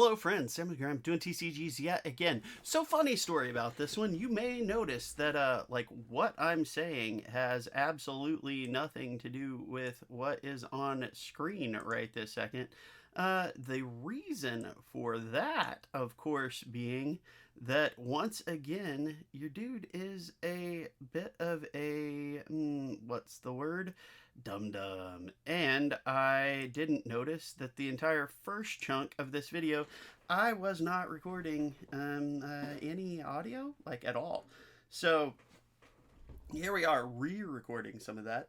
Hello friends, Sam here. I'm doing TCGs yet again. So funny story about this one. You may notice that like what I'm saying has absolutely nothing to do with what is on screen right this second. The reason for that, of course, being that once again, your dude is a bit of a what's the word? Dum dum. And I didn't notice that the entire first chunk of this video, I was not recording any audio, like at all. So here we are re-recording some of that.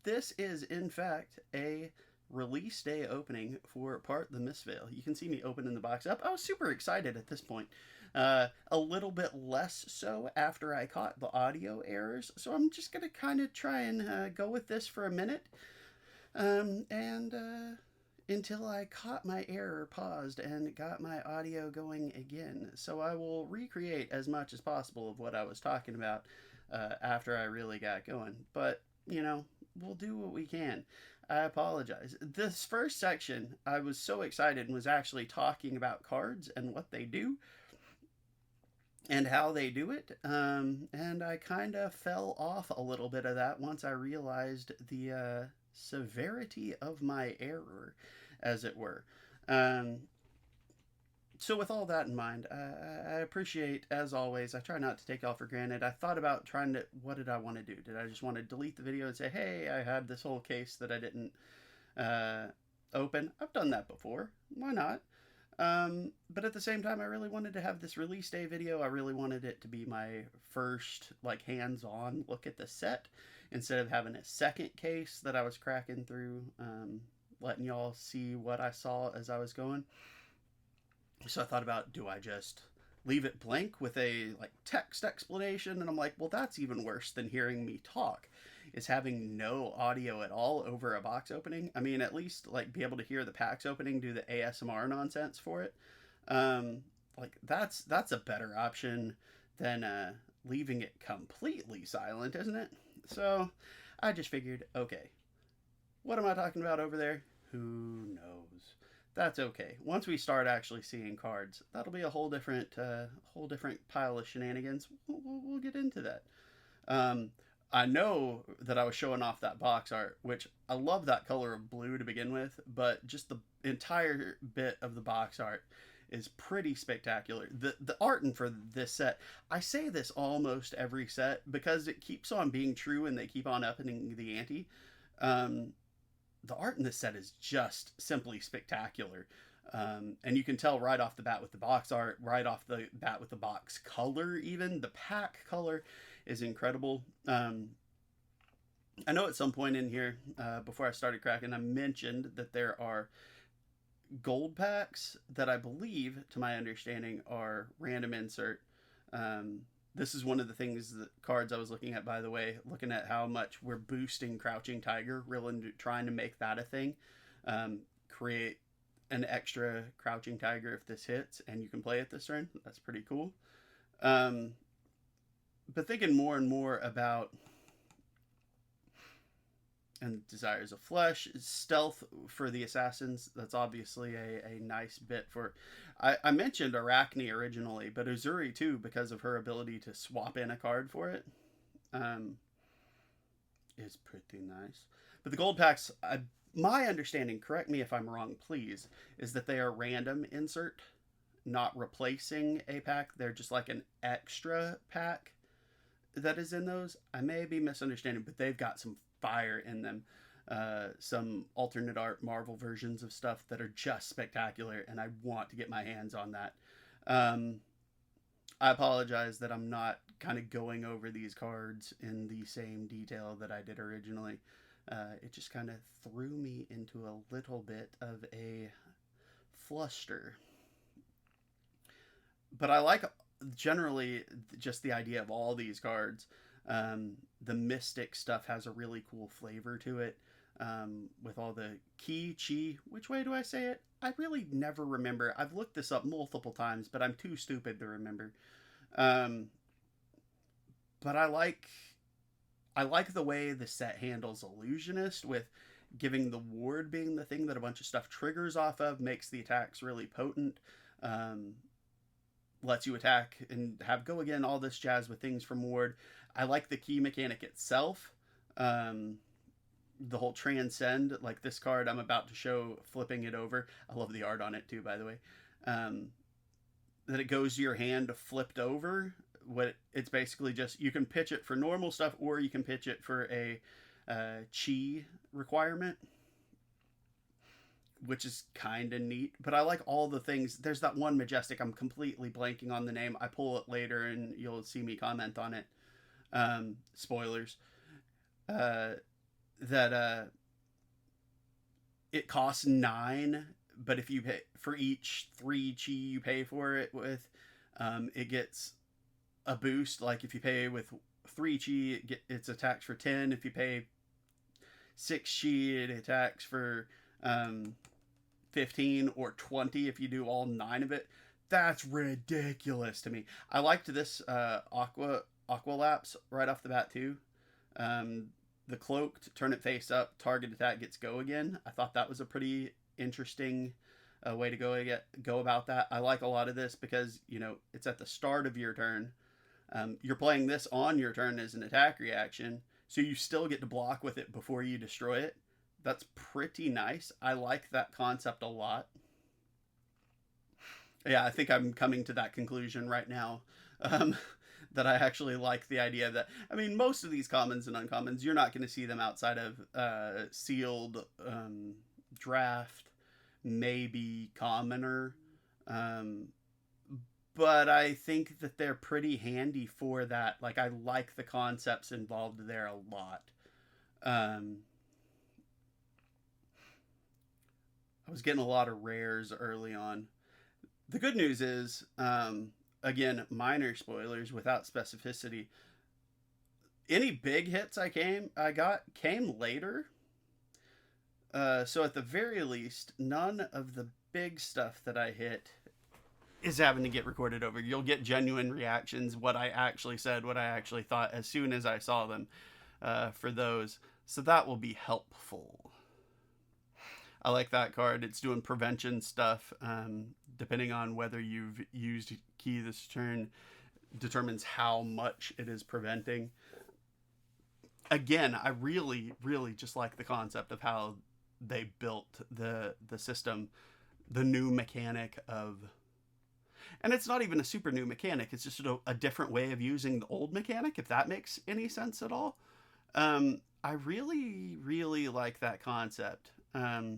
This is in fact a release day opening for part the Mistveil. You can see me opening the box up. I was super excited at this point. A little bit less so after I caught the audio errors, so I'm just gonna kind of try and go with this for a minute, and until I caught my error, paused, and got my audio going again. So I will recreate as much as possible of what I was talking about after I really got going. But you know, we'll do what we can. I apologize. This first section, I was so excited and was actually talking about cards and what they do and how they do it. And I kind of fell off a little bit of that once I realized the severity of my error, as it were. Um, so with all that in mind, I appreciate, as always, I try not to take all for granted. I thought about trying to, what did I want to do? Did I just want to delete the video and say, hey, I had this whole case that I didn't uh, open? I've done that before. Why not? But at the same time, I really wanted to have this release day video. I really wanted it to be my first, like, hands-on look at the set, instead of having a second case that I was cracking through, letting y'all see what I saw as I was going. So I thought about, do I just leave it blank with a like text explanation? And I'm like, well, that's even worse than hearing me talk, is having no audio at all over a box opening. I mean, at least like be able to hear the packs opening, do the ASMR nonsense for it. Um, like that's a better option than leaving it completely silent, isn't it? So I just figured, okay, what am I talking about over there? Who knows? That's okay. Once we start actually seeing cards, that'll be a whole different pile of shenanigans. We'll get into that. Um, I know that I was showing off that box art, which I love that color of blue to begin with, but just the entire bit of the box art is pretty spectacular. The art for this set, I say this almost every set because it keeps on being true and they keep on upping the ante. Um, the art in this set is just simply spectacular. And you can tell right off the bat with the box art, right off the bat with the box color, even the pack color is incredible. I know at some point in here, before I started cracking, I mentioned that there are gold packs that I believe, to my understanding, are random insert. Um, this is one of the things that cards I was looking at, by the way, looking at how much we're boosting Crouching Tiger, really trying to make that a thing. Create an extra Crouching Tiger if this hits, and you can play it this turn. That's pretty cool. Um, but thinking more and more about and Desires of Flesh, stealth for the assassins. That's obviously a nice bit for. I mentioned Arachne originally, but Uzuri too, because of her ability to swap in a card for it, um, is pretty nice. But the gold packs, my understanding, correct me if I'm wrong, please, is that they are random insert, not replacing a pack. They're just like an extra pack that is in those. I may be misunderstanding, but they've got some fire in them. Some alternate art Marvel versions of stuff that are just spectacular, and I want to get my hands on that. Um, I apologize that I'm not kind of going over these cards in the same detail that I did originally. It just kind of threw me into a little bit of a fluster. But I like generally just the idea of all these cards. The mystic stuff has a really cool flavor to it, with all the ki, chi. Which way do I say it? I really never remember. I've looked this up multiple times, but I'm too stupid to remember. Um, but I like the way the set handles Illusionist, with giving the ward being the thing that a bunch of stuff triggers off of, makes the attacks really potent. Lets you attack and have go again, all this jazz with things from ward. I like the key mechanic itself. The whole transcend, like this card I'm about to show, flipping it over. I love the art on it too, by the way. That it goes to your hand flipped over. What it's basically just, you can pitch it for normal stuff, or you can pitch it for a chi requirement, which is kind of neat. But I like all the things. There's that one majestic, I'm completely blanking on the name. I pull it later and you'll see me comment on it. Spoilers. That it costs 9, but if you pay for each 3 chi you pay for it with, it gets a boost. Like if you pay with 3 chi, it's attacks for 10. If you pay 6 chi, it attacks for 15 or 20 if you do all 9 of it. That's ridiculous to me. I liked this aqua lapse right off the bat too. The cloaked, turn it face up, target attack gets go again. I thought that was a pretty interesting way to go about that. I like a lot of this because, you know, it's at the start of your turn. You're playing this on your turn as an attack reaction, so you still get to block with it before you destroy it. That's pretty nice. I like that concept a lot. Yeah, I think I'm coming to that conclusion right now. That I actually like the idea that, I mean, most of these commons and uncommons, you're not going to see them outside of sealed, draft, maybe commoner. But I think that they're pretty handy for that. Like, I like the concepts involved there a lot. I was getting a lot of rares early on. The good news is, again, minor spoilers without specificity. Any big hits I got came later. So at the very least, none of the big stuff that I hit is having to get recorded over. You'll get genuine reactions, what I actually said, what I actually thought, as soon as I saw them for those. So that will be helpful. I like that card. It's doing prevention stuff. Depending on whether you've used key this turn, determines how much it is preventing. Again, I really, really just like the concept of how they built the system, the new mechanic of, and it's not even a super new mechanic. It's just a different way of using the old mechanic, if that makes any sense at all. I really, really like that concept. I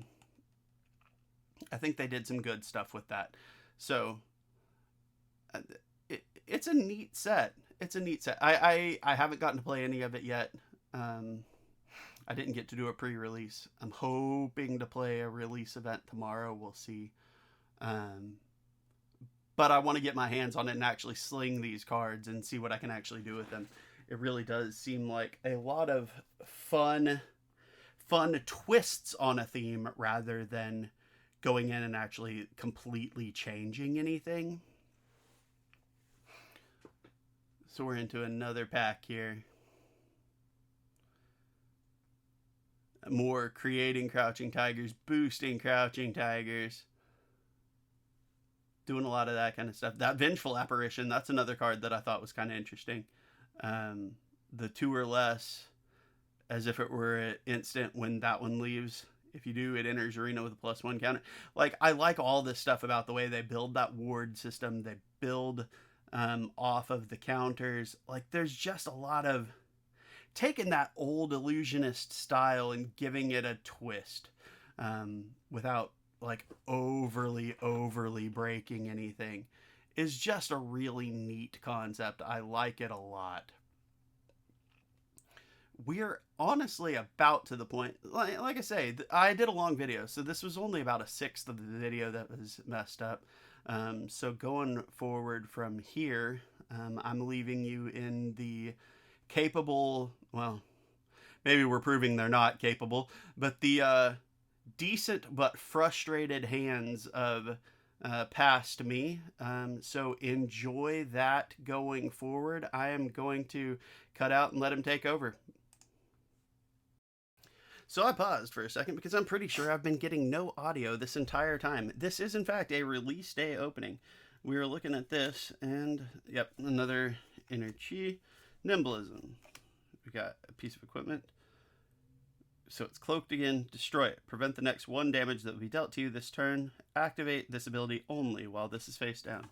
think they did some good stuff with that. So it's a neat set. It's a neat set. I haven't gotten to play any of it yet. I didn't get to do a pre-release. I'm hoping to play a release event tomorrow. We'll see. But I want to get my hands on it and actually sling these cards and see what I can actually do with them. It really does seem like a lot of fun twists on a theme rather than going in and actually completely changing anything. So we're into another pack here. More creating Crouching Tigers, boosting Crouching Tigers. Doing a lot of that kind of stuff. That Vengeful Apparition, that's another card that I thought was kind of interesting. The 2 or less, as if it were an instant when that one leaves. If you do, it enters arena with a +1 counter. Like, I like all this stuff about the way they build that ward system. They build off of the counters. Like, there's just a lot of taking that old illusionist style and giving it a twist without like overly breaking anything is just a really neat concept. I like it a lot. We're honestly about to the point, like I say, I did a long video, so this was only about a 1/6 of the video that was messed up. So going forward from here, I'm leaving you in the capable, well, maybe we're proving they're not capable, but the decent but frustrated hands of past me. So enjoy that going forward. I am going to cut out and let him take over. So I paused for a second because I'm pretty sure I've been getting no audio this entire time. This is, in fact, a release day opening. We were looking at this, and yep, another inner chi. Nimblism. We got a piece of equipment. So it's cloaked again. Destroy it. Prevent the next 1 damage that will be dealt to you this turn. Activate this ability only while this is face down.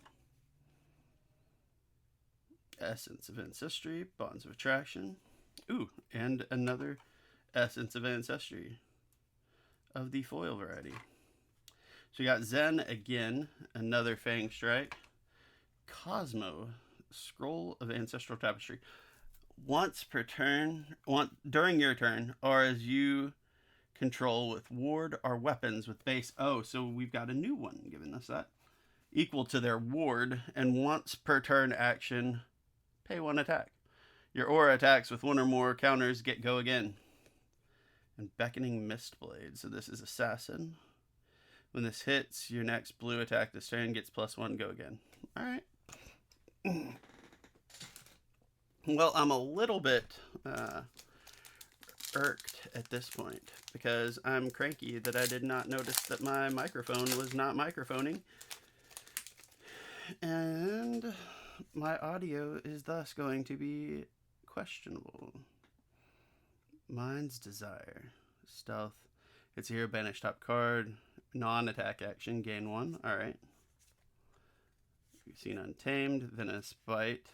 Essence of Ancestry. Bonds of Attraction. Ooh, and another Essence of Ancestry of the foil variety. So we got Zen again, another Fang Strike. Cosmo, Scroll of Ancestral Tapestry. Once per turn, during your turn, or as you control with ward or weapons with base. Oh, so we've got a new one giving us that. Equal to their ward, and once per turn action, pay 1 attack. Your aura attacks with 1 or more counters get go again. And Beckoning Mistblade. So this is Assassin. When this hits, your next blue attack this turn gets +1 go again. Alright. Well, I'm a little bit irked at this point because I'm cranky that I did not notice that my microphone was not microphoning. And my audio is thus going to be questionable. Mind's Desire. Stealth. It's here, banish top card. Non-attack action, gain 1. Alright. We've seen Untamed, Venomous Bite.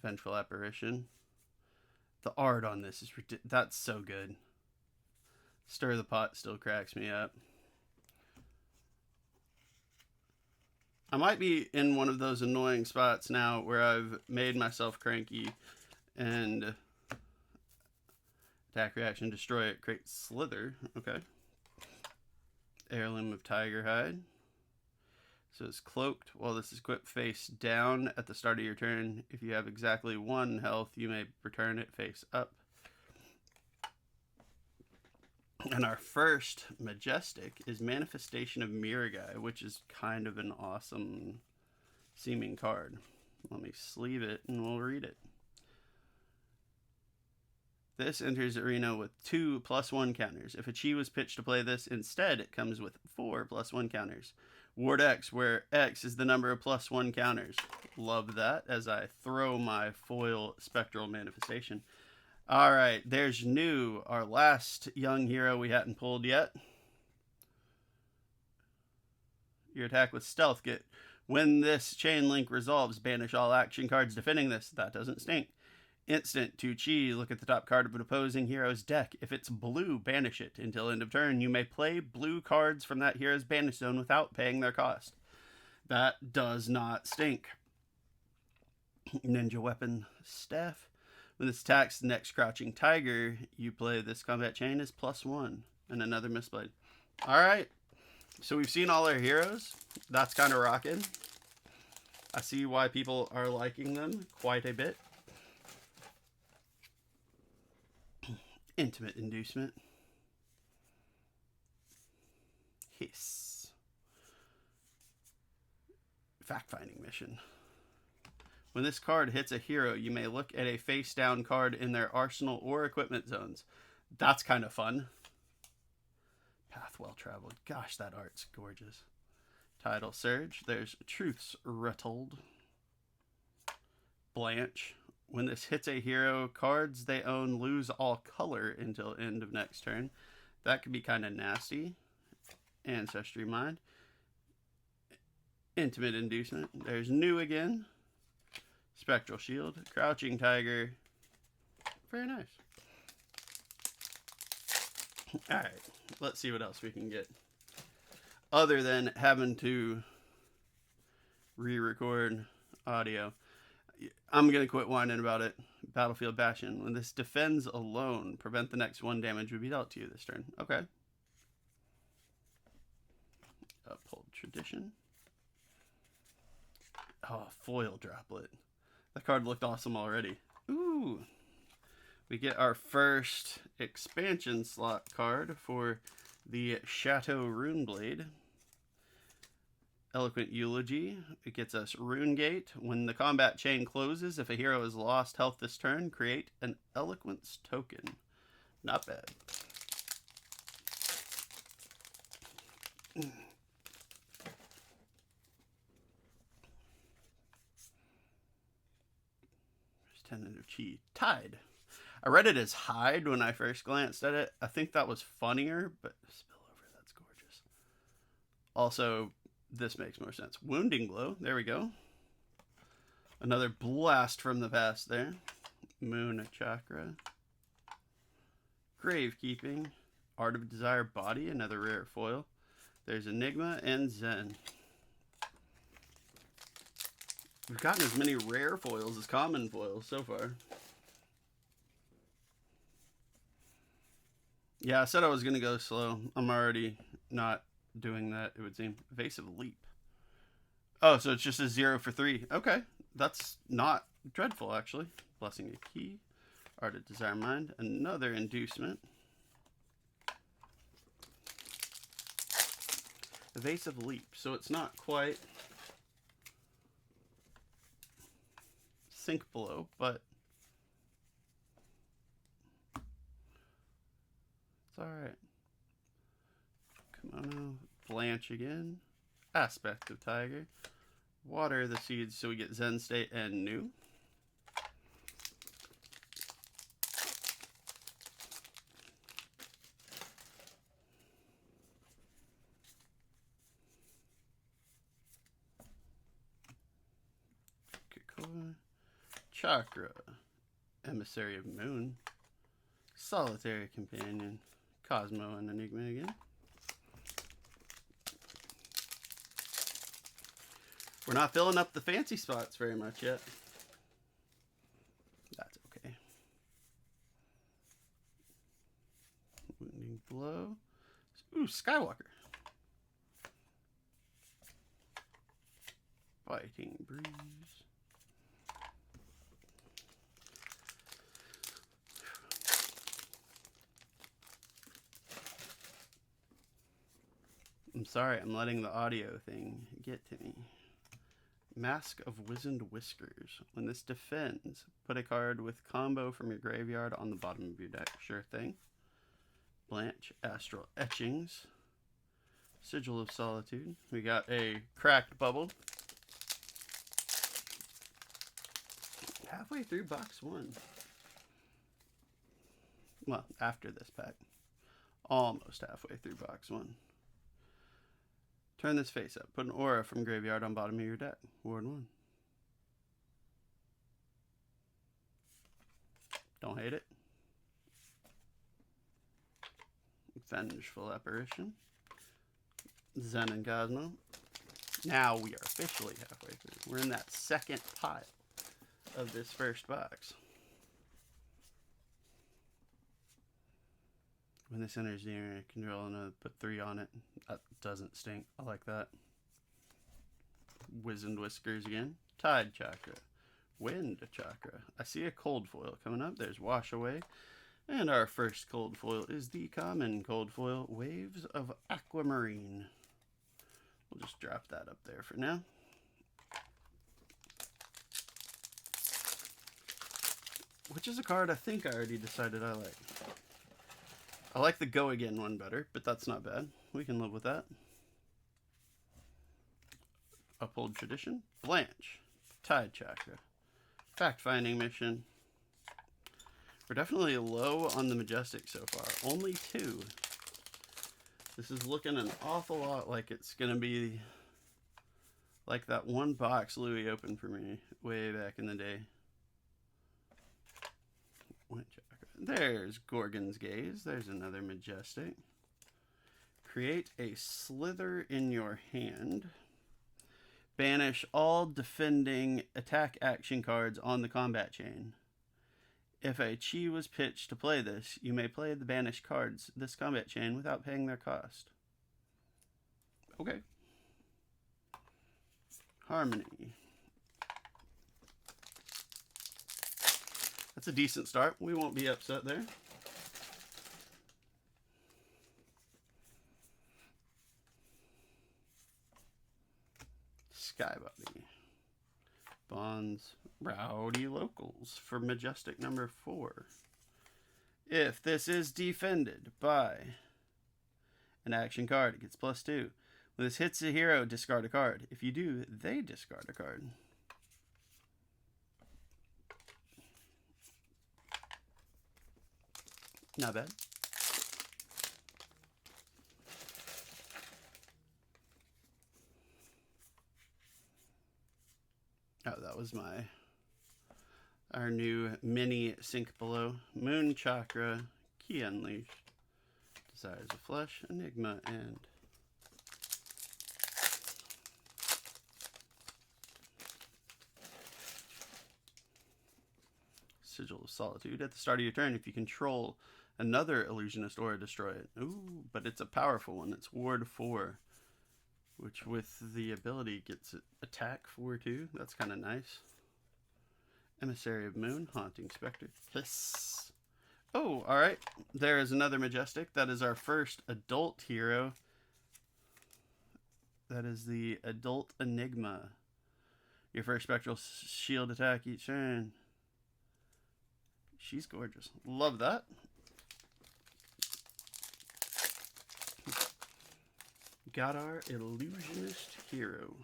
Vengeful Apparition. The art on this is ridiculous. That's so good. Stir the Pot still cracks me up. I might be in one of those annoying spots now where I've made myself cranky and attack reaction, destroy it, create Slither. Okay. Heirloom of Tiger Hide. So it's cloaked while this is equipped face down at the start of your turn. If you have exactly 1 health, you may return it face up. And our first Majestic is Manifestation of Miragai, which is kind of an awesome seeming card. Let me sleeve it and we'll read it. This enters arena with 2 +1 counters. If a chi was pitched to play this instead, it comes with 4 +1 counters. Ward X, where X is the number of +1 counters. Love that as I throw my foil Spectral Manifestation. Alright, there's new. Our last young hero we hadn't pulled yet. Your attack with Stealth. When this chain link resolves, banish all action cards defending this. That doesn't stink. Instant 2 chi. Look at the top card of an opposing hero's deck. If it's blue, banish it. Until end of turn, you may play blue cards from that hero's banish zone without paying their cost. That does not stink. Ninja Weapon Staff. When this attacks the next Crouching Tiger, you play this combat chain as +1 and another Mistblade. Alright, so we've seen all our heroes. That's kind of rocking. I see why people are liking them quite a bit. Intimate Inducement. Hiss. Fact-finding mission. When this card hits a hero, you may look at a face-down card in their arsenal or equipment zones. That's kind of fun. Path Well Traveled. Gosh, that art's gorgeous. Tidal Surge. There's Truths Retold. Blanche. When this hits a hero, cards they own lose all color until end of next turn. That could be kind of nasty. Ancestry Mind. Intimate Inducement. There's New again. Spectral Shield. Crouching Tiger. Very nice. Alright, let's see what else we can get. Other than having to re-record audio. I'm going to quit whining about it. Battlefield Bastion. When this defends alone, prevent the next 1 damage will be dealt to you this turn. Okay. Uphold Tradition. Oh, Foil Droplet. That card looked awesome already. Ooh. We get our first expansion slot card for the Chateau Runeblade. Eloquent Eulogy. It gets us Rune Gate. When the combat chain closes, if a hero has lost health this turn, create an Eloquence token. Not bad. There's 10 of Chi. Tide. I read it as Hide when I first glanced at it. I think that was funnier, but Spillover, that's gorgeous. Also, this makes more sense. Wounding Blow. There we go. Another blast from the past there. Moon Chakra. Gravekeeping. Art of Desire Body. Another rare foil. There's Enigma and Zen. We've gotten as many rare foils as common foils so far. Yeah, I said I was going to go slow. I'm already not doing that, it would seem. Evasive Leap. Oh, so it's just a 0 for 3. Okay, that's not dreadful, actually. Blessing a Key. Art of Desire Mind. Another Inducement. Evasive Leap. So it's not quite Sink Below, but it's alright. Kimono. Blanche again. Aspect of Tiger. Water the Seeds so we get Zen State and New. Chakra. Emissary of Moon. Solitary Companion. Cosmo and Enigma again. We're not filling up the fancy spots very much yet. That's okay. Wounding Blow. Ooh, Skywalker. Biting Breeze. I'm sorry, I'm letting the audio thing get to me. Mask of Wizened Whiskers. When this defends, put a card with combo from your graveyard on the bottom of your deck. Sure thing. Blanche, Astral Etchings. Sigil of Solitude. We got a Cracked Bubble. Halfway through box 1. Well, after this pack. Almost halfway through box 1. Turn this face up. Put an aura from graveyard on bottom of your deck. Ward 1. Don't hate it. Vengeful Apparition. Zen and Cosmo. Now we are officially halfway through. We're in that second pile of this first box. When this enters the area, control and put 3 on it. That doesn't stink. I like that. Wizened Whiskers again. Tide Chakra. Wind Chakra. I see a cold foil coming up. There's Wash Away. And our first cold foil is the common cold foil, Waves of Aquamarine. We'll just drop that up there for now. Which is a card I think I already decided I like. I like the Go Again one better, but that's not bad. We can live with that. Uphold Tradition. Blanche. Tide Chakra. Fact-finding Mission. We're definitely low on the Majestic so far. Only 2. This is looking an awful lot like it's going to be like that one box Louis opened for me way back in the day. There's Gorgon's Gaze. There's another Majestic. Create a Slither in your hand. Banish all defending attack action cards on the combat chain. If a Chi was pitched to play this, you may play the banished cards this combat chain without paying their cost. Okay. Harmony. That's a decent start. We won't be upset there. Skybody. Bonds Rowdy Locals for Majestic number 4. If this is defended by an action card, it gets +2. When this hits a hero, discard a card. If you do, they discard a card. Not bad. Oh, that was our new mini Sink Below. Moon Chakra, Key Unleashed, Desires of Flesh, Enigma, and Sigil of Solitude. At the start of your turn, if you control another illusionist aura, destroy it. Ooh, but it's a powerful one. It's Ward 4, which with the ability gets attack 4 too. That's kind of nice. Emissary of Moon, Haunting Spectre. Hiss. Oh, alright. There is another Majestic. That is our first adult hero. That is the Adult Enigma. Your first Spectral Shield attack each turn. She's gorgeous. Love that. Got our Illusionist hero.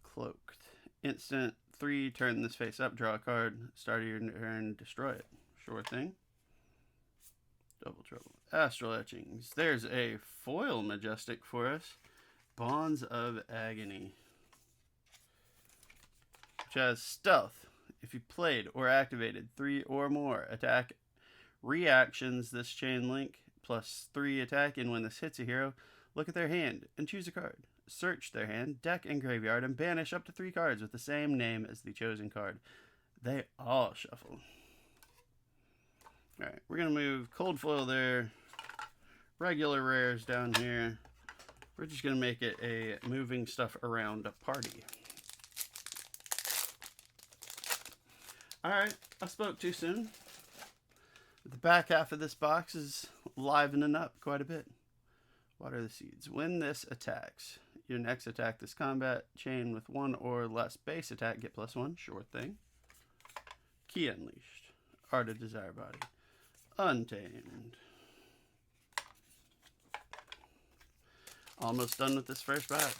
Cloaked. Instant 3, turn this face up, draw a card, start of your turn, destroy it. Sure thing. Double trouble. Astral Etchings. There's a foil Majestic for us. Bonds of Agony. Which has Stealth. If you played or activated 3 or more attack reactions, this chain link, +3 attack, and when this hits a hero, look at their hand and choose a card. Search their hand, deck, and graveyard, and banish up to 3 cards with the same name as the chosen card. They all shuffle. Alright, we're going to move Cold Foil there, regular rares down here. We're just going to make it a moving stuff around a party. Alright, I spoke too soon. The back half of this box is livening up quite a bit. Water the Seeds. When this attacks, your next attack this combat chain with 1 or less base attack, get +1. Sure thing. Key Unleashed. Art of Desire Body. Untamed. Almost done with this first box.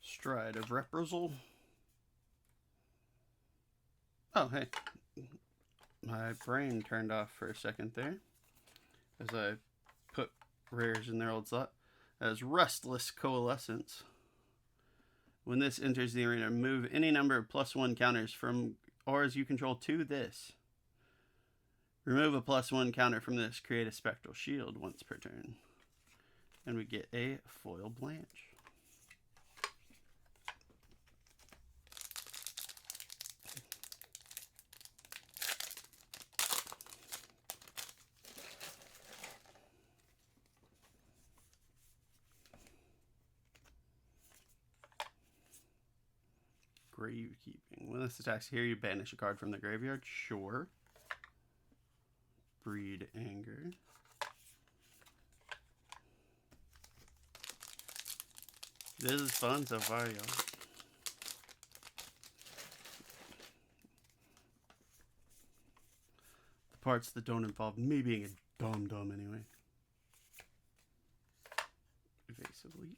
Stride of Reprisal. Oh, hey. My brain turned off for a second there as I put rares in their old slot. As Restless Coalescence. When this enters the arena, move any number of +1 counters from auras you control to this. Remove a +1 counter from this. Create a Spectral Shield once per turn. And we get a foil Blanche. Gravekeeping. When this attacks here, you banish a card from the graveyard. Sure. Breed Anger. This is fun so far, y'all. The parts that don't involve me being a dum-dum anyway. Evasive Leap.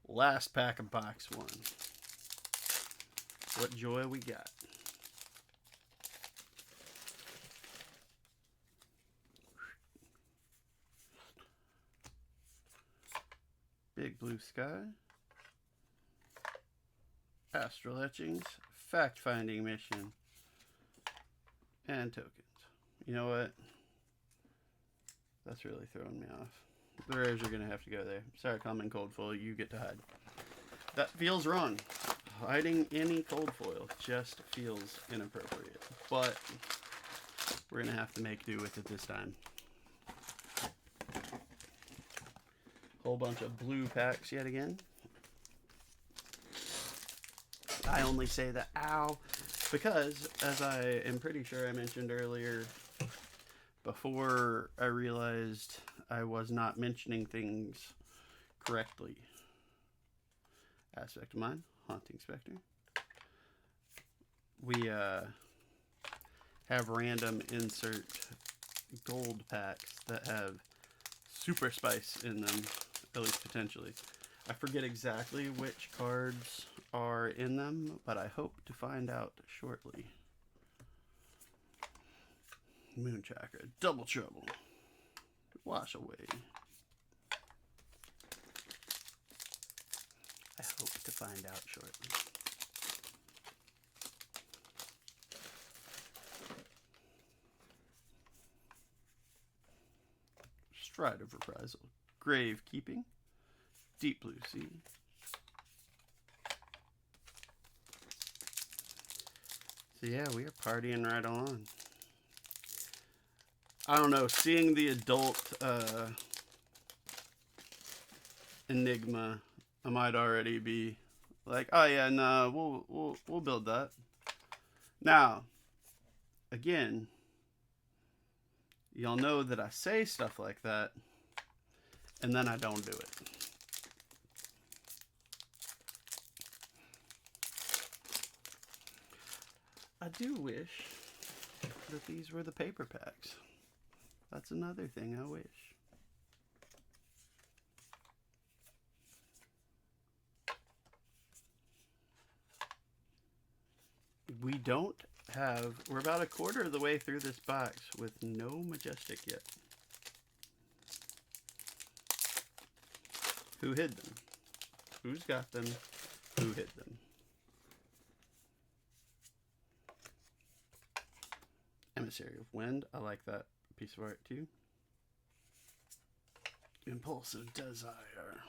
Last pack of box 1. What joy we got. Big Blue Sky. Astral Etchings. Fact-finding Mission. And tokens. You know what? That's really throwing me off. The rares are going to have to go there. Sorry, common cold foil. You get to hide. That feels wrong. Hiding any cold foil just feels inappropriate. But we're going to have to make do with it this time. Whole bunch of blue packs yet again. I only say that ow because, as I am pretty sure I mentioned earlier, before I realized I was not mentioning things correctly. Aspect of Mind, Haunting Spectre. We have random insert gold packs that have super spice in them, at least potentially. I forget exactly which cards are in them, but I hope to find out shortly. Moon Chakra, Double Trouble, Wash Away. I hope to find out shortly. Stride of Reprisal, Gravekeeping, Deep Blue Sea. So yeah, we are partying right on. I don't know, seeing the adult Enigma, I might already be like, oh yeah, no, we'll build that. Now, again, y'all know that I say stuff like that, and then I don't do it. I do wish that these were the paper packs. That's another thing I wish. We don't have, we're about a quarter of the way through this box with no Majestic yet. Who hid them? Who's got them? Who hid them? Emissary of Wind. I like that piece of art too. Impulsive Desire.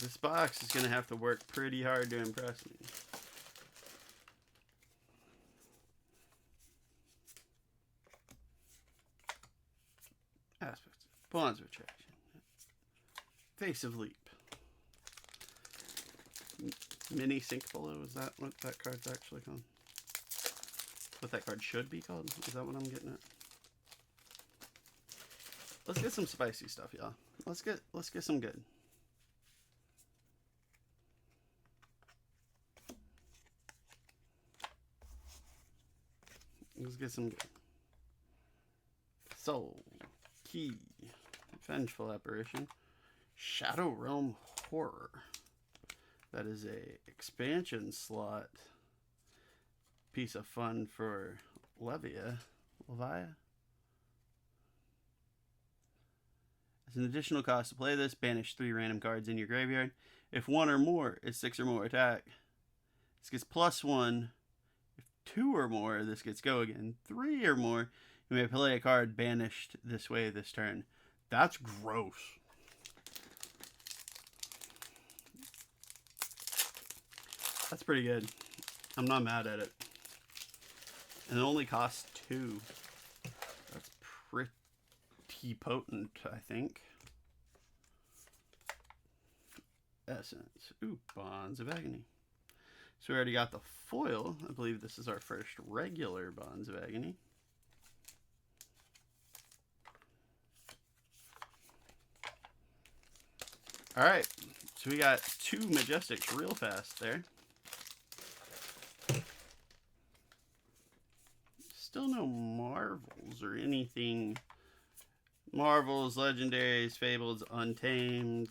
This box is going to have to work pretty hard to impress me. Aspects. Bonds of Attraction. Face of Leap. Mini Syncopolo, is that what that card's actually called? What that card should be called? Is that what I'm getting at? Let's get some spicy stuff, y'all. Let's get some good. Let's get some good. Soul, Key, Vengeful Apparition, Shadow Realm Horror. That is a expansion slot piece of fun for Levia. As an additional cost to play this, banish 3 random cards in your graveyard. If 1 or more is 6 or more attack, this gets +1. If 2 or more, this gets go again. 3 or more, you may play a card banished this way this turn. That's gross. That's pretty good. I'm not mad at it. And it only costs 2. That's pretty potent, I think. Essence. Ooh, Bonds of Agony. So we already got the foil. I believe this is our first regular Bonds of Agony. Alright, so we got 2 Majestics real fast there. Still no Marvels or anything. Marvels, Legendaries, Fabled, Untamed.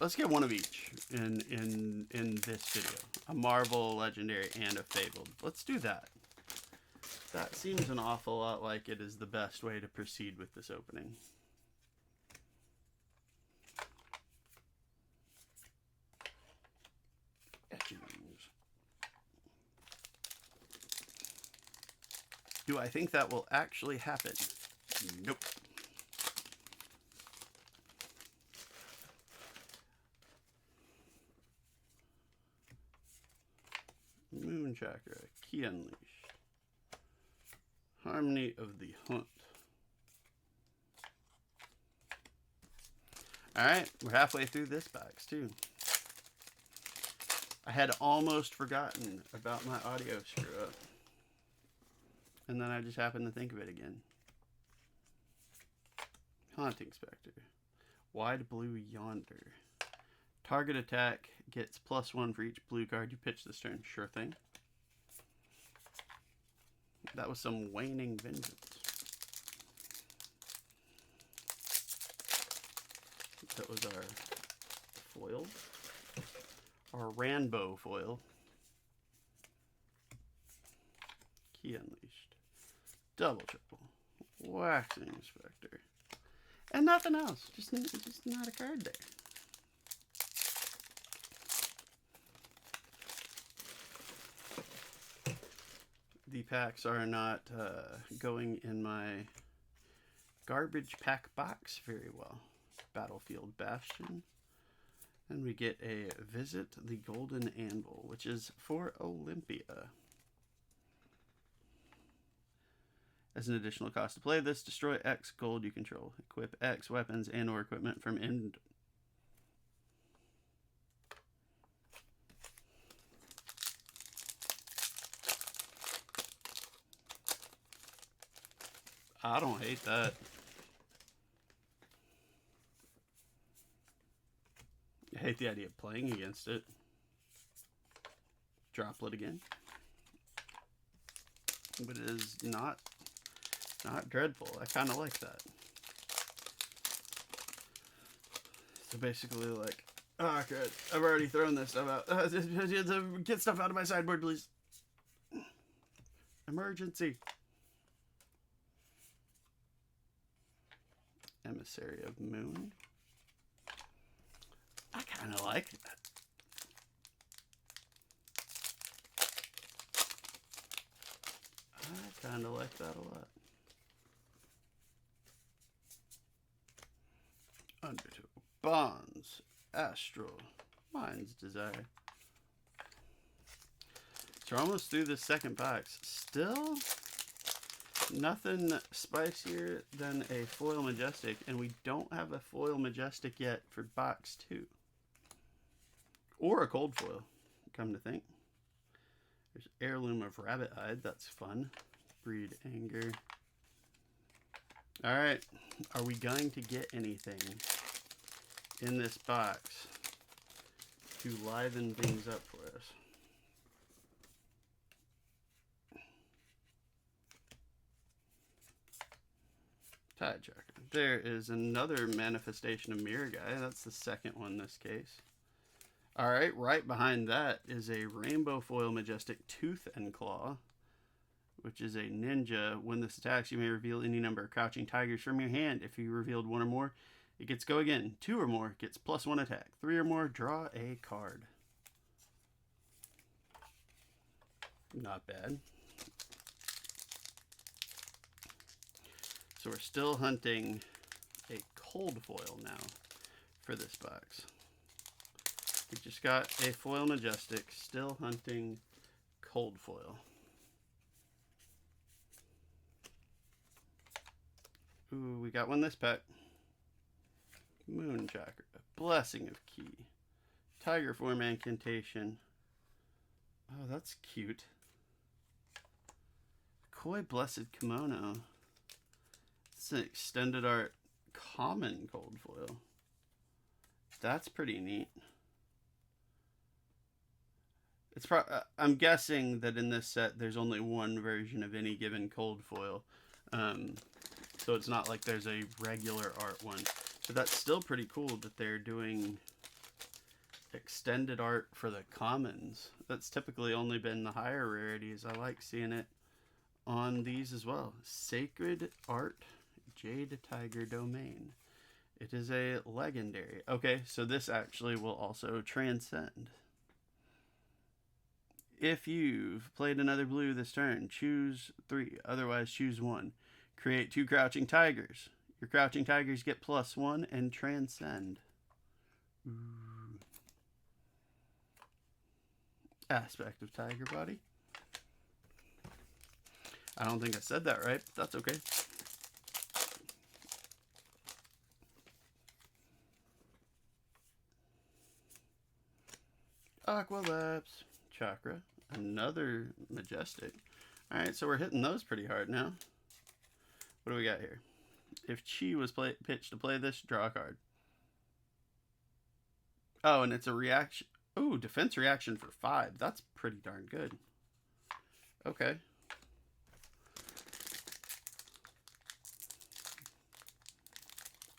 Let's get one of each in this video. A Marvel, Legendary, and a Fabled. Let's do that. That seems an awful lot like it is the best way to proceed with this opening. Do I think that will actually happen? Nope. Moon Chakra, Key Unleashed. Harmony of the Hunt. Alright, we're halfway through this box, too. I had almost forgotten about my audio screw-up. And then I just happened to think of it again. Haunting Spectre. Wide Blue Yonder. Target attack gets +1 for each blue card you pitch this turn. Sure thing. That was some Waning Vengeance. That was our foil. Our Ranbo foil. Key Unleashed. Double Triple. Waxing Spectre. And nothing else. Just not a card there. The packs are not going in my garbage pack box very well. Battlefield Bastion. And we get a Visit the Golden Anvil, which is for Olympia. As an additional cost to play this, destroy X gold you control. Equip X weapons and or equipment from end. I don't hate that. I hate the idea of playing against it. Droplet again. But it is not dreadful. I kind of like that. So basically like, oh good, I've already thrown this stuff out. Get stuff out of my sideboard, please. Emergency. Emissary of Moon. I kind of like that. I kind of like that a lot. Undertow. Bonds. Astral. Mind's Desire. So we're almost through the second box. Still nothing spicier than a foil Majestic, and we don't have a foil Majestic yet for box 2. Or a cold foil, come to think. There's Heirloom of Rabbit Hide, that's fun. Breed Anger. Alright, are we going to get anything in this box to liven things up for us? Tide Tracker. There is another manifestation of Mirror Guy. That's the second one in this case. Alright, right behind that is a Rainbow Foil Majestic Tooth and Claw, which is a ninja. When this attacks, you may reveal any number of Crouching Tigers from your hand. If you revealed 1 or more, it gets go again. 2 or more gets +1 attack. 3 or more, draw a card. Not bad. So we're still hunting a cold foil now for this box. We just got a foil Majestic, still hunting cold foil. Ooh, we got one this pack. Moon Chakra, Blessing of Key, Tiger Form Incantation. Oh, that's cute. Koi Blessed Kimono. It's an extended art common cold foil. That's pretty neat. It's I'm guessing that in this set there's only one version of any given cold foil. So it's not like there's a regular art one. But that's still pretty cool that they're doing extended art for the commons. That's typically only been the higher rarities. I like seeing it on these as well. Sacred Art Jade Tiger Domain. It is a legendary. Okay, so this actually will also transcend. If you've played another blue this turn, choose 3. Otherwise, choose 1. Create 2 Crouching Tigers. Your Crouching Tigers get +1 and transcend. Ooh. Aspect of Tiger Body. I don't think I said that right, but that's okay. Aqualapse, Chakra, another Majestic. Alright, so we're hitting those pretty hard now. What do we got here? If Chi was pitched to play this, draw a card. Oh, and it's a reaction. Oh, defense reaction for 5. That's pretty darn good. Okay.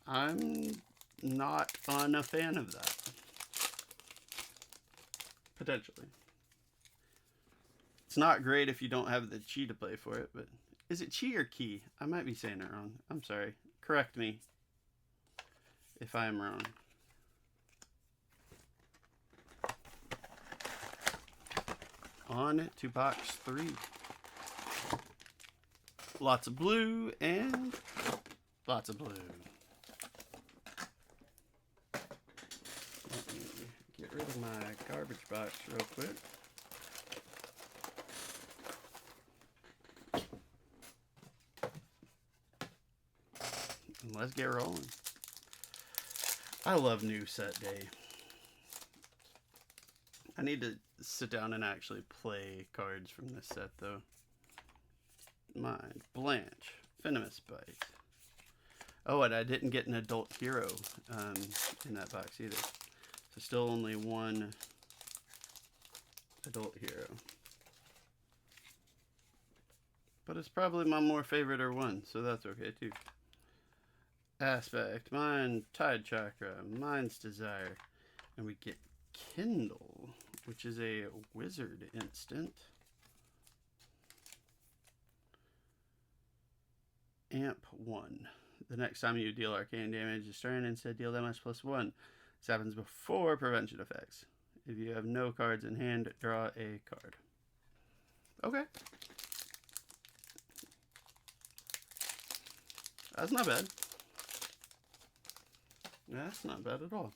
I'm not a fan of that. Potentially. It's not great if you don't have the Chi to play for it, but is it Chi or Ki? I might be saying it wrong. I'm sorry. Correct me if I am wrong. On to box 3. Lots of blue and lots of blue. Let me get rid of my garbage box real quick. And let's get rolling. I love new set day. I need to sit down and actually play cards from this set, though. Mind, Blanche, Venomous Bite. Oh, and I didn't get an adult hero in that box either. So still only one adult hero. But it's probably my more favorite or one, so that's okay too. Aspect, Mind, Tide Chakra, Mind's Desire. And we get Kindle, which is a wizard instant. Amp 1. The next time you deal arcane damage this turn, instead deal damage +1. This happens before prevention effects. If you have no cards in hand, draw a card. Okay. That's not bad. That's not bad at all.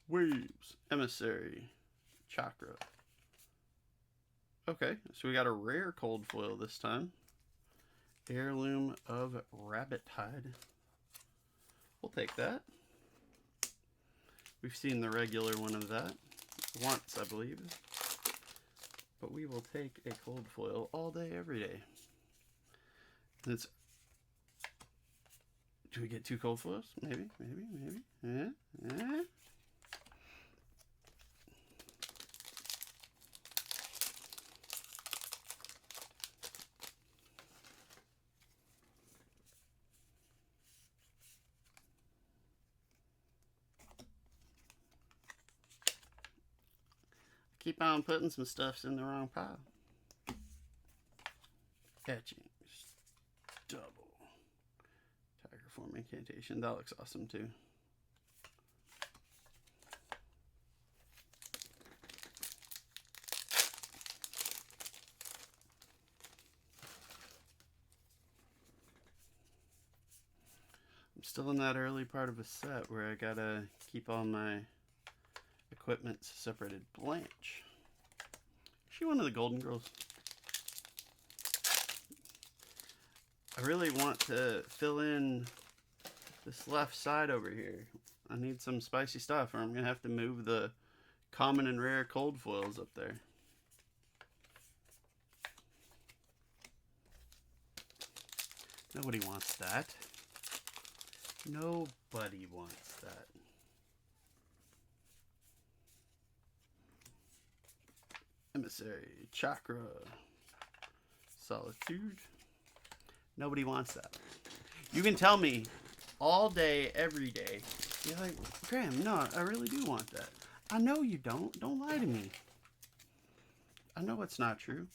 Waves, Emissary, Chakra. Okay, so we got a rare cold foil this time. Heirloom of Rabbit Hide. We'll take that. We've seen the regular one of that once, I believe. But we will take a cold foil all day, every day. And it's... Do we get 2 cold foils? Maybe. Keep on putting some stuffs in the wrong pile. Etchings. Double. Tiger form incantation. That looks awesome too. I'm still in that early part of a set where I gotta keep all my equipment separated. Blanche. Is she one of the Golden Girls? I really want to fill in this left side over here. I need some spicy stuff, or I'm going to have to move the common and rare cold foils up there. Nobody wants that. Nobody wants that. Emissary, Chakra, Solitude. Nobody wants that. You can tell me all day, every day. You're like, Graham, no, I really do want that. I know you don't. Don't lie to me. I know it's not true.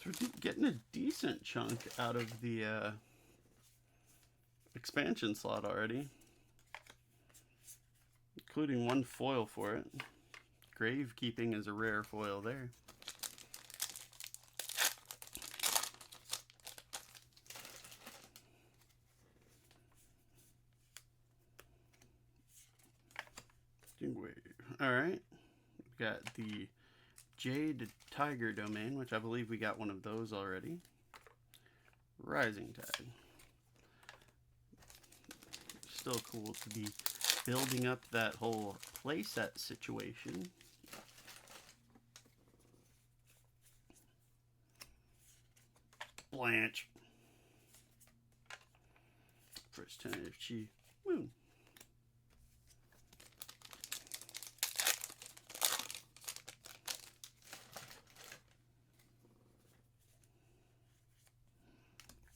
So we're getting a decent chunk out of the expansion slot already, including one foil for it. Gravekeeping is a rare foil there. All right, we got the Jade Tiger Domain, which I believe we got one of those already. Rising Tide. Still cool to be building up that whole playset situation. Blanche. First tentative Chi Moon.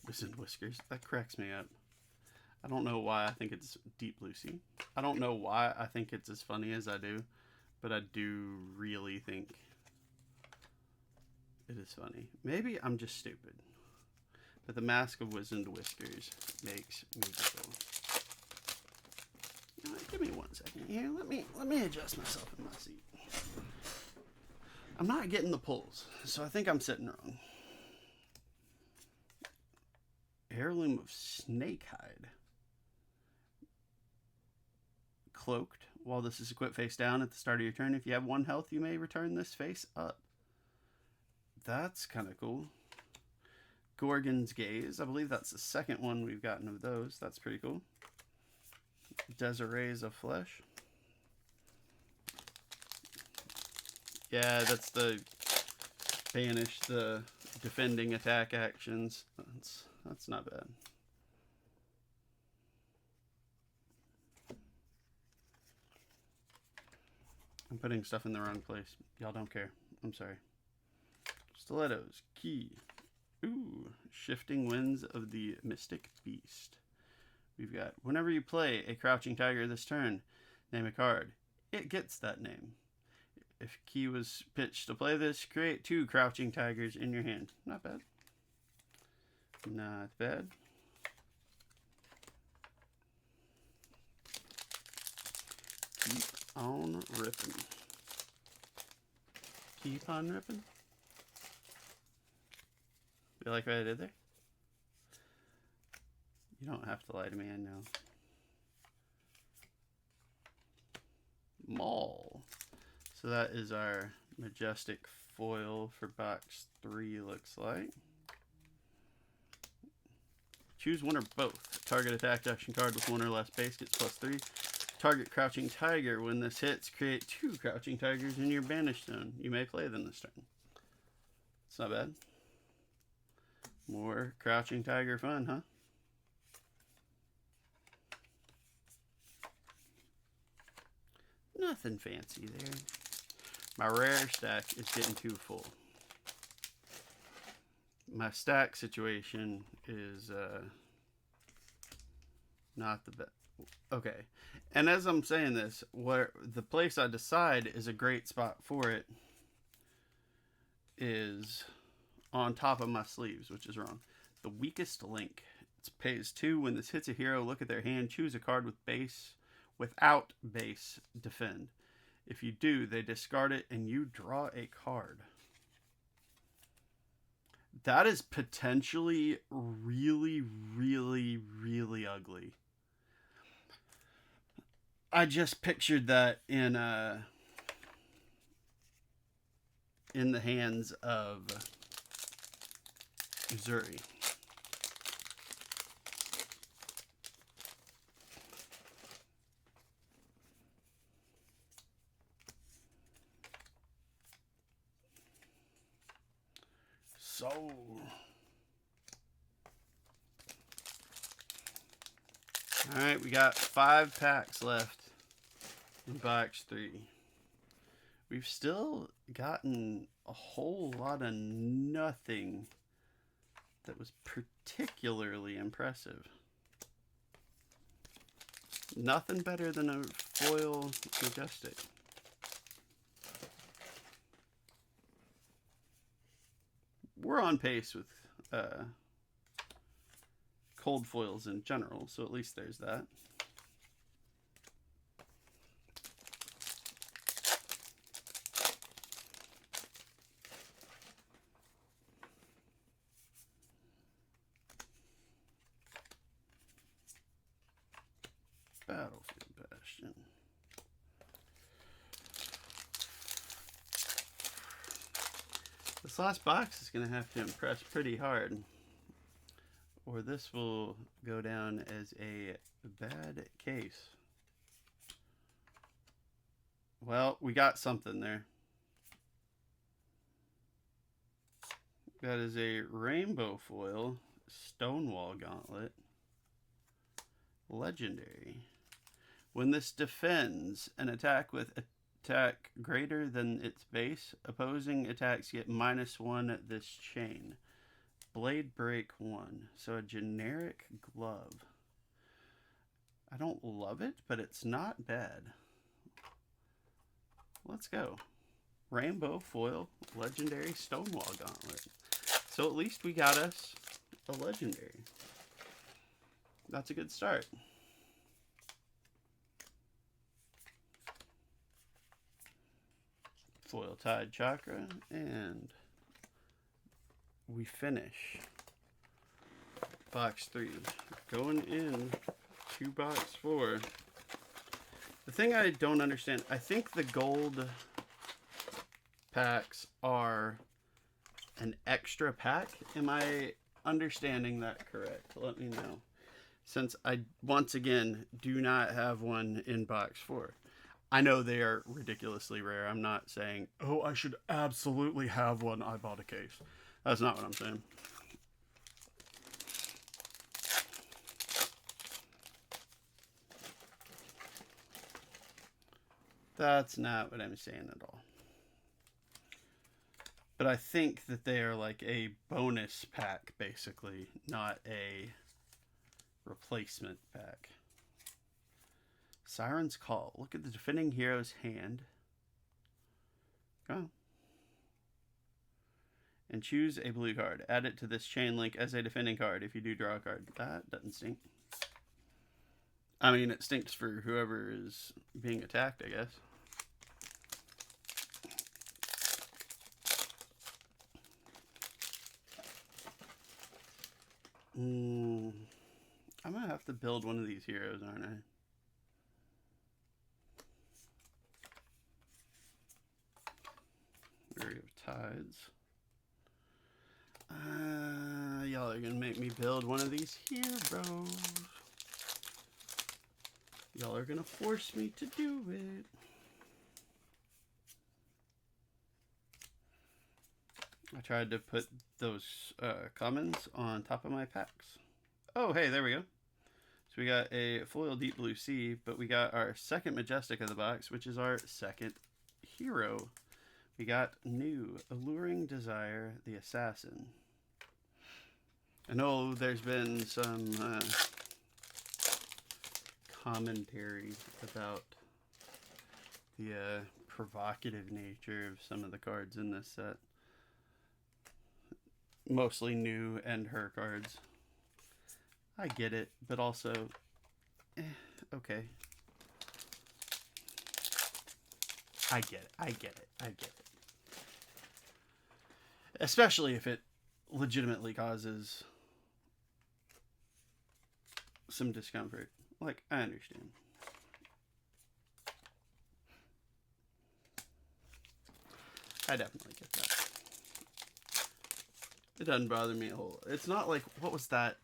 Wizened Whiskers. That cracks me up. I don't know why I think it's Deep Lucy. I don't know why I think it's as funny as I do, but I do really think it is funny. Maybe I'm just stupid. But the Mask of Wizened Whiskers makes me giggle. You know what, give me 1 second here. Let me adjust myself in my seat. I'm not getting the pulls, so I think I'm sitting wrong. Heirloom of Snakehide. Cloaked. While this is equipped face down at the start of your turn, if you have 1 health, you may return this face up. That's kind of cool. Gorgon's Gaze. I believe that's the second one we've gotten of those. That's pretty cool. Desiree's of Flesh. Yeah, that's the banish the defending attack actions. That's not bad. I'm putting stuff in the wrong place. Y'all don't care. I'm sorry. Stilettos. Key. Ooh. Shifting Winds of the Mystic Beast. We've got, whenever you play a Crouching Tiger this turn, name a card. It gets that name. If Key was pitched to play this, create 2 Crouching Tigers in your hand. Not bad. Not bad. Keep on ripping. Keep on ripping. You like what I did there? You don't have to lie to me, I know. Maul. So that is our majestic foil for box 3, looks like. Choose one or both. Target attack action card with 1 or less base gets +3. Target Crouching Tiger. When this hits, create 2 Crouching Tigers in your banish zone. You may play them this turn. It's not bad. More Crouching Tiger fun, huh? Nothing fancy there. My rare stack is getting too full. My stack situation is not the best. Okay. And as I'm saying this, where the place I decide is a great spot for it is on top of my sleeves, which is wrong. The Weakest Link. It pays 2. When this hits a hero, look at their hand, choose a card with base, without base, defend. If you do, they discard it and you draw a card. That is potentially really, really, really ugly. I just pictured that in the hands of Uzuri. So, all right, we got 5 packs left in box 3. We've still gotten a whole lot of nothing that was particularly impressive. Nothing better than a foil majestic. We're on pace with cold foils in general, so at least there's that. Battlefield Bastion. This last box is going to have to impress pretty hard, or this will go down as a bad case. Well, we got something there. That is a rainbow foil Stonewall Gauntlet. Legendary. When this defends an attack with attack greater than its base, opposing attacks get -1 this chain. Blade break 1. So a generic glove. I don't love it, but it's not bad. Let's go. Rainbow foil legendary Stonewall Gauntlet. So at least we got us a legendary. That's a good start. Foil Tide Chakra, and we finish box 3. Going in to box 4. The thing I don't understand, I think the gold packs are an extra pack. Am I understanding that correct? Let me know. Since I, once again, do not have one in box 4. I know they are ridiculously rare. I'm not saying, oh, I should absolutely have one. I bought a case. That's not what I'm saying. That's not what I'm saying at all. But I think that they are like a bonus pack, basically, not a replacement pack. Siren's Call. Look at the defending hero's hand. Oh. And choose a blue card. Add it to this chain link as a defending card if you do draw a card. That doesn't stink. I mean, it stinks for whoever is being attacked, I guess. I'm going to have to build one of these heroes, aren't I? Tides. Y'all are gonna make me build one of these heroes. Y'all are gonna force me to do it. I tried to put those commons on top of my packs. Oh, hey, there we go. So we got a foil Deep Blue Sea, but we got our second Majestic of the box, which is our second hero. We got new Alluring Desire, the Assassin. I know there's been some commentary about the provocative nature of some of the cards in this set. Mostly new and her cards. I get it, but also, okay. I get it, I get it, I get it. Especially if it legitimately causes some discomfort. Like, I understand. I definitely get that. It doesn't bother me a whole lot. It's not like, what was that?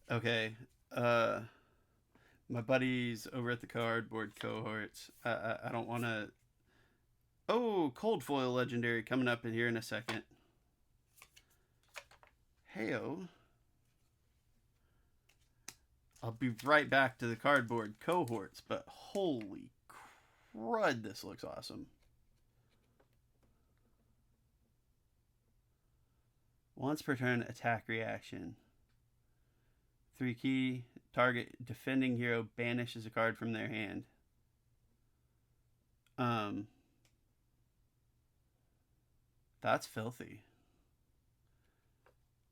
Okay, my buddies over at the Carboard Cohorts. I don't want to... Oh, Cold Foil Legendary coming up in here in a second. Heyo. I'll be right back to the Cardboard Cohorts, but holy crud, this looks awesome. Once per turn, attack reaction. 3 key, target defending hero banishes a card from their hand. That's filthy.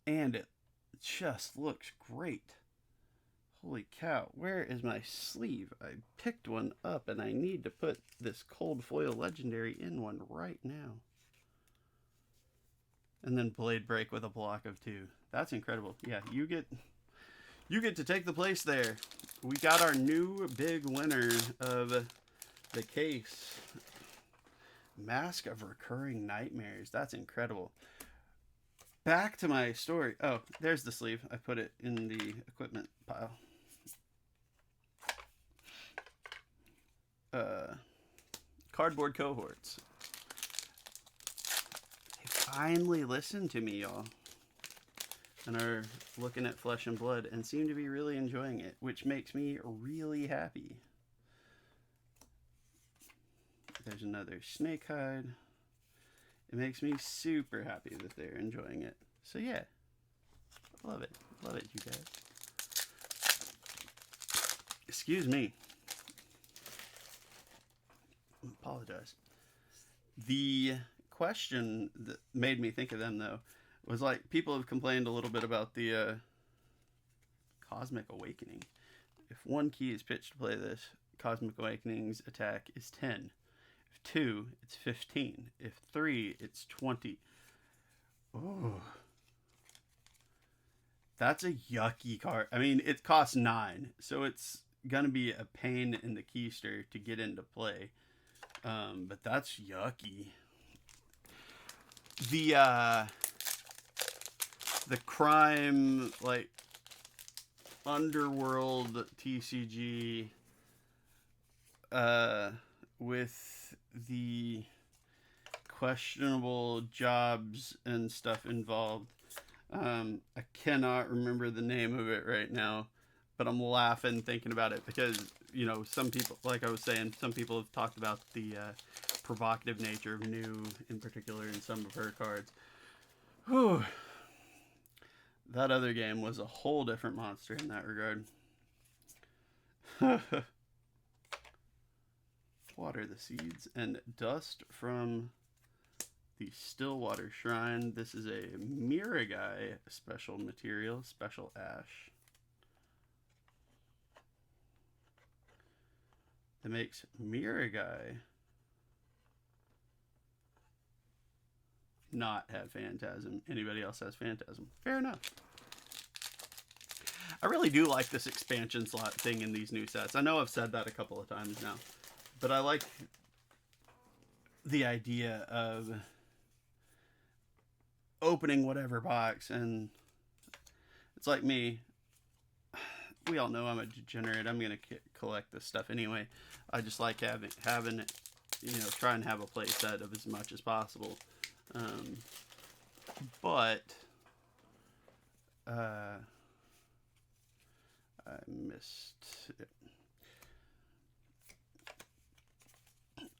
And it just looks great. Holy cow, where is my sleeve? I picked one up and I need to put this Cold Foil Legendary in one right now. And then Blade Break with a block of 2. That's incredible. Yeah, you get to take the place there. We got our new big winner of the case. Mask of Recurring Nightmares. That's incredible. Back to my story. Oh, there's the sleeve. I put it in the equipment pile. Cardboard Cohorts. They finally listened to me, y'all, and are looking at Flesh and Blood and seem to be really enjoying it, which makes me really happy. There's another snake hide. It makes me super happy that they're enjoying it. So yeah, love it. Love it, you guys. Excuse me. Apologize. The question that made me think of them, though, was like, people have complained a little bit about the Cosmic Awakening. If one key is pitched to play this, Cosmic Awakening's attack is 10. If 2, it's 15. If 3, it's 20. Oh. That's a yucky card. I mean, it costs 9, so it's going to be a pain in the keister to get into play. But that's yucky. The crime, like, underworld TCG, with the questionable jobs and stuff involved. I cannot remember the name of it right now, but I'm laughing thinking about it because, you know, some people, like I was saying, some people have talked about the provocative nature of New in particular in some of her cards. Whew. That other game was a whole different monster in that regard. Water the seeds and dust from the Stillwater Shrine. This is a Miragai special material, special ash. That makes Miragai not have Phantasm. Anybody else has Phantasm. Fair enough. I really do like this expansion slot thing in these new sets. I know I've said that a couple of times now, but I like the idea of opening whatever box, and it's like me. We all know I'm a degenerate. I'm going to collect this stuff anyway. I just like having it, you know, try and have a play set of as much as possible. But I missed it.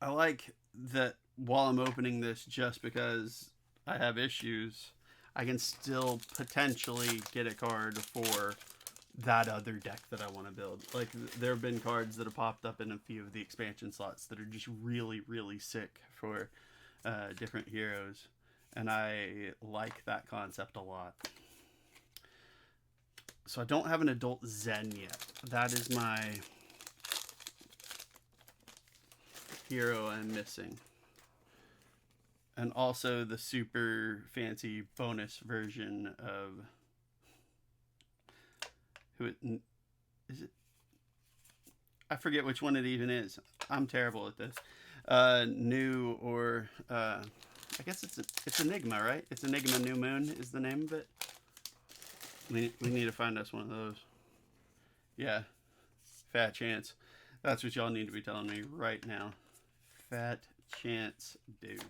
I like that while I'm opening this, just because I have issues, I can still potentially get a card for that other deck that I want to build. Like, there have been cards that have popped up in a few of the expansion slots that are just really, really sick for different heroes, and I like that concept a lot. So I don't have an Adult Zen yet. That is my hero I'm missing. And also the super fancy bonus version of, who it is, it, I forget which one it even is. I'm terrible at this. New, or I guess it's Enigma, right? It's Enigma New Moon is the name of it. We need to find us one of those. Yeah, fat chance. That's what y'all need to be telling me right now. Fat chance, dude.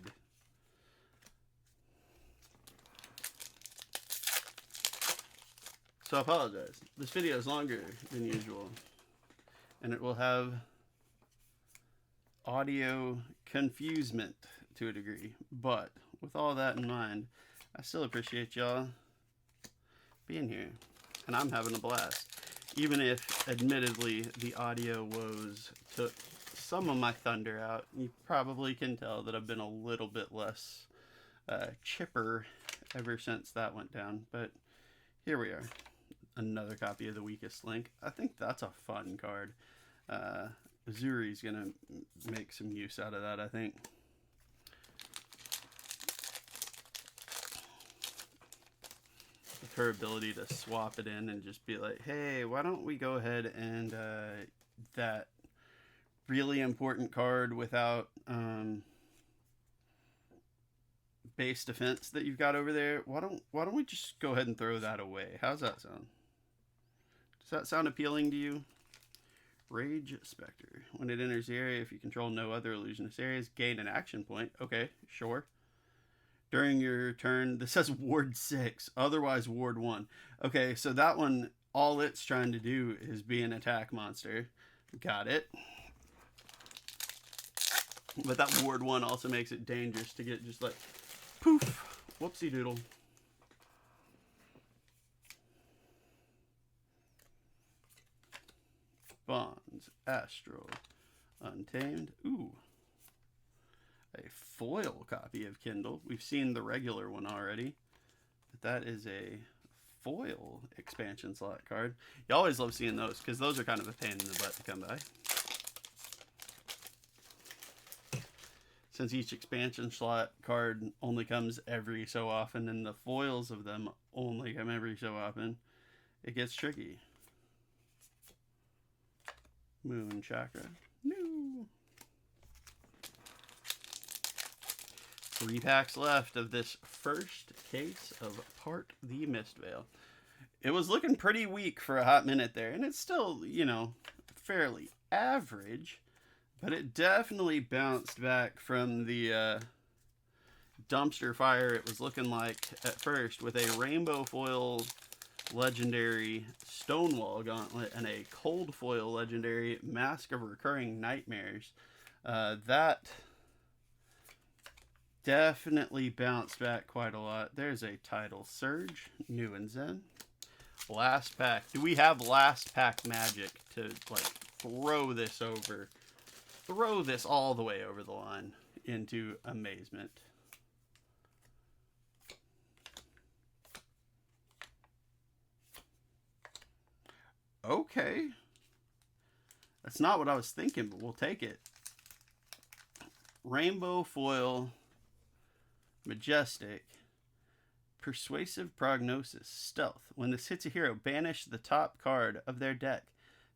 So I apologize. This video is longer than usual, and it will have audio confusement to a degree. But with all that in mind, I still appreciate y'all being here, and I'm having a blast. Even if, admittedly, the audio woes took some of my thunder out. You probably can tell that I've been a little bit less chipper ever since that went down. But here we are. Another copy of the Weakest Link. I think that's a fun card. Zuri's going to make some use out of that, I think. With her ability to swap it in and just be like, hey, why don't we go ahead and that really important card without base defense that you've got over there. Why don't we just go ahead and throw that away? How's that sound? Does that sound appealing to you? Rage Spectre. When it enters the area, if you control no other illusionist areas, gain an action point. Okay, sure. During your turn, this says Ward 6, otherwise Ward 1. Okay, so that one, all it's trying to do is be an attack monster. Got it. But that Ward 1 also makes it dangerous to get just like, poof, whoopsie doodle. Bonds, Astral, Untamed. Ooh. A foil copy of Kindle. We've seen the regular one already. But that is a foil expansion slot card. You always love seeing those because those are kind of a pain in the butt to come by. Since each expansion slot card only comes every so often and the foils of them only come every so often, it gets tricky. Moon Chakra. No. 3 packs left of this first case of Part the Mistveil. It was looking pretty weak for a hot minute there, and it's still, you know, fairly average, but it definitely bounced back from the dumpster fire it was looking like at first with a rainbow foil legendary Stonewall Gauntlet and a cold foil legendary Mask of Recurring Nightmares. That definitely bounced back quite a lot. There's a Tidal Surge, New and Zen. Last pack. Do we have last pack magic to like throw this over? Throw this all the way over the line into amazement. Okay. That's not what I was thinking, but we'll take it. Rainbow foil, majestic, persuasive prognosis, stealth. When this hits a hero, banish the top card of their deck.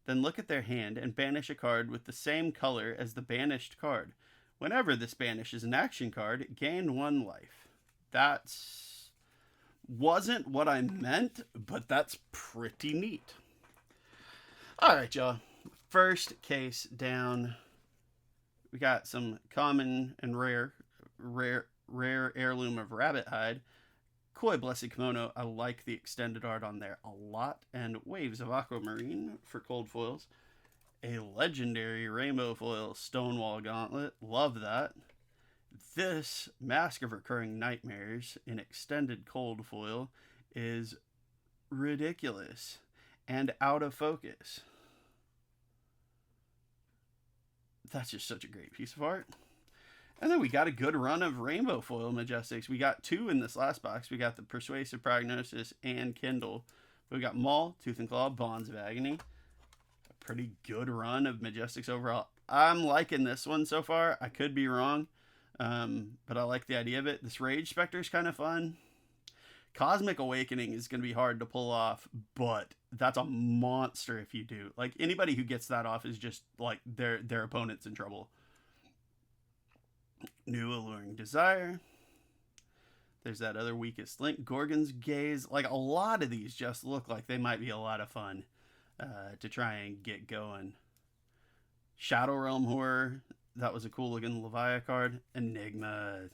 Then look at their hand and banish a card with the same color as the banished card. Whenever this banishes an action card, gain 1 life. That's wasn't what I meant, but that's pretty neat. Alright, y'all. First case down. We got some common and rare heirloom of Rabbit Hide. Koi Blessed Kimono. I like the extended art on there a lot. And Waves of Aquamarine for cold foils. A legendary rainbow foil Stonewall Gauntlet. Love that. This Mask of Recurring Nightmares in extended cold foil is ridiculous and out of focus. That's just such a great piece of art. And then we got a good run of rainbow foil majestics. We got 2 in this last box. We got the Persuasive Prognosis and Kindle. We got Maul, Tooth and Claw, Bonds of Agony. A pretty good run of majestics overall. I'm liking this one so far. I could be wrong, but I like the idea of it. This Rage Spectre is kind of fun. Cosmic Awakening is going to be hard to pull off, but that's a monster if you do. Like, anybody who gets that off is just, like, their opponent's in trouble. New Alluring Desire. There's that other Weakest Link. Gorgon's Gaze. Like, a lot of these just look like they might be a lot of fun to try and get going. Shadow Realm Horror. That was a cool looking Leviathan card. Enigma.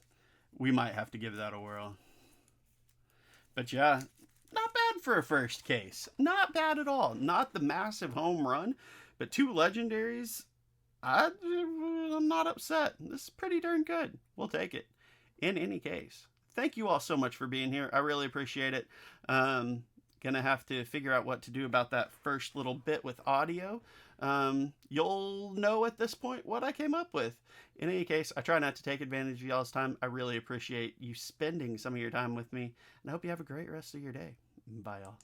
We might have to give that a whirl. But yeah, not bad for a first case. Not bad at all. Not the massive home run, but 2 legendaries. I'm not upset. This is pretty darn good. We'll take it. In any case, thank you all so much for being here. I really appreciate it. Gonna have to figure out what to do about that first little bit with audio. You'll know at this point what I came up with. In any case, I try not to take advantage of y'all's time. I really appreciate you spending some of your time with me, and I hope you have a great rest of your day. Bye, y'all.